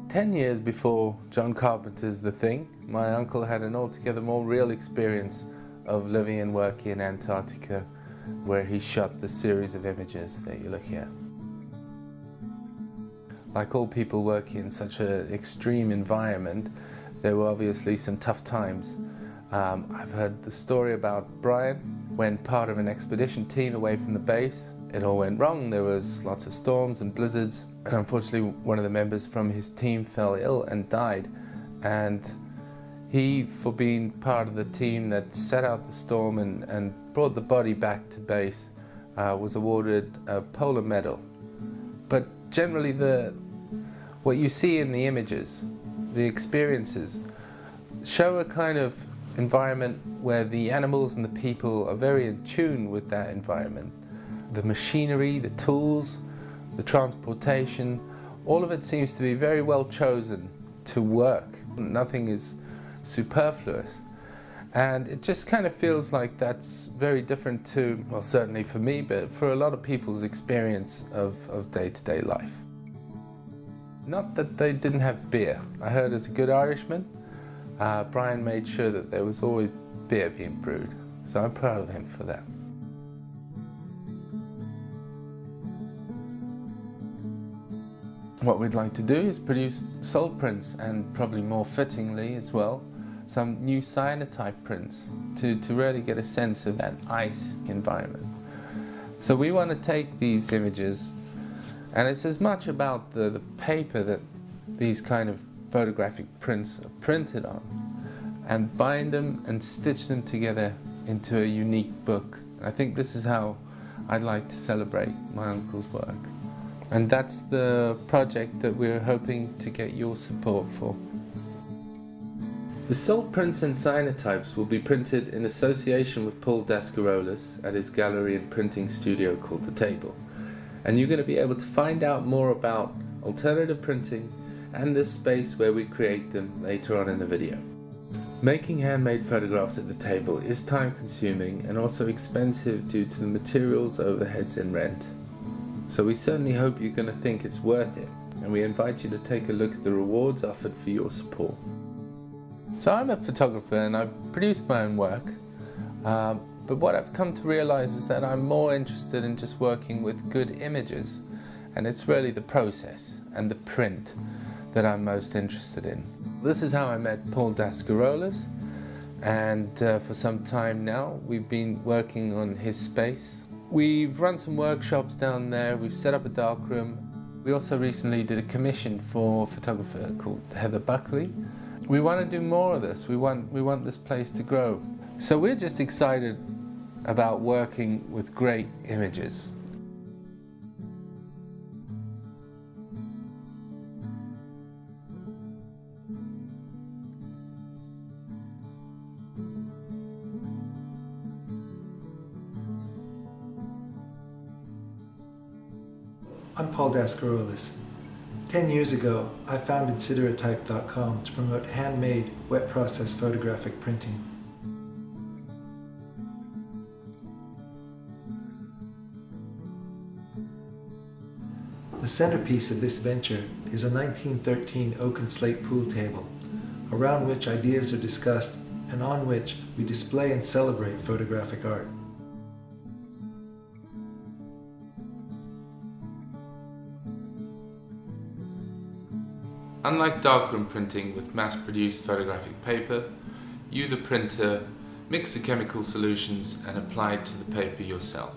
10 years before John Carpenter's The Thing, my uncle had an altogether more real experience of living and working in Antarctica, where he shot the series of images that you're looking at. Like all people working in such an extreme environment, there were obviously some tough times. I've heard the story about Brian when part of an expedition team away from the base. It all went wrong. There was lots of storms and blizzards, and unfortunately one of the members from his team fell ill and died. And he, for being part of the team that set out the storm and brought the body back to base, was awarded a polar medal. But generally what you see in the images, the experiences, show a kind of environment where the animals and the people are very in tune with that environment. The machinery, the tools, the transportation, all of it seems to be very well chosen to work. Nothing is superfluous. And it just kind of feels like that's very different to, well, certainly for me, but for a lot of people's experience of day-to-day life. Not that they didn't have beer. I heard as a good Irishman, Brian made sure that there was always beer being brewed. So I'm proud of him for that. What we'd like to do is produce salt prints, and probably more fittingly as well, some new cyanotype prints to really get a sense of that ice environment. So we want to take these images, and it's as much about the paper that these kind of photographic prints are printed on, and bind them and stitch them together into a unique book. I think this is how I'd like to celebrate my uncle's work. And that's the project that we're hoping to get your support for. The salt prints and cyanotypes will be printed in association with Paul Dascarolis at his gallery and printing studio called The Table. And you're going to be able to find out more about alternative printing and this space where we create them later on in the video. Making handmade photographs at The Table is time consuming and also expensive due to the materials, overheads and rent. So we certainly hope you're going to think it's worth it, and we invite you to take a look at the rewards offered for your support. So I'm a photographer and I've produced my own work, but what I've come to realize is that I'm more interested in just working with good images, and it's really the process and the print that I'm most interested in. This is how I met Paul Dascarolis, and for some time now we've been working on his space. We've run some workshops down there, we've set up a darkroom. We also recently did a commission for a photographer called Heather Buckley. We want to do more of this, we want this place to grow. So we're just excited about working with great images. I'm Paul Dascarolis. 10 years ago, I founded Siderotype.com to promote handmade, wet process photographic printing. The centerpiece of this venture is a 1913 oak and slate pool table, around which ideas are discussed and on which we display and celebrate photographic art. Unlike darkroom printing with mass-produced photographic paper, you, the printer, mix the chemical solutions and apply it to the paper yourself.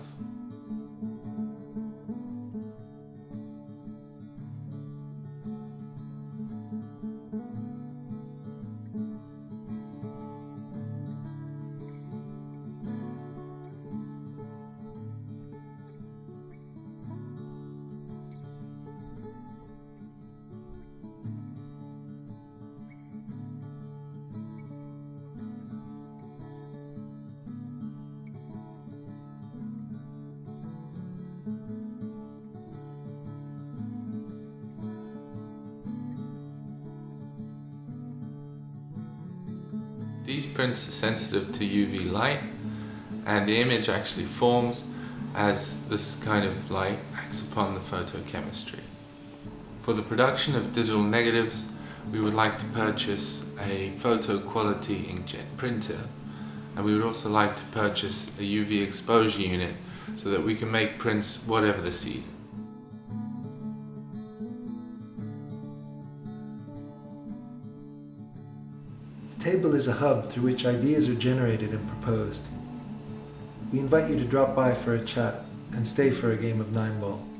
These prints are sensitive to UV light, and the image actually forms as this kind of light acts upon the photochemistry. For the production of digital negatives, we would like to purchase a photo quality inkjet printer, and we would also like to purchase a UV exposure unit so that we can make prints whatever the season. The table is a hub through which ideas are generated and proposed. We invite you to drop by for a chat and stay for a game of 9-ball.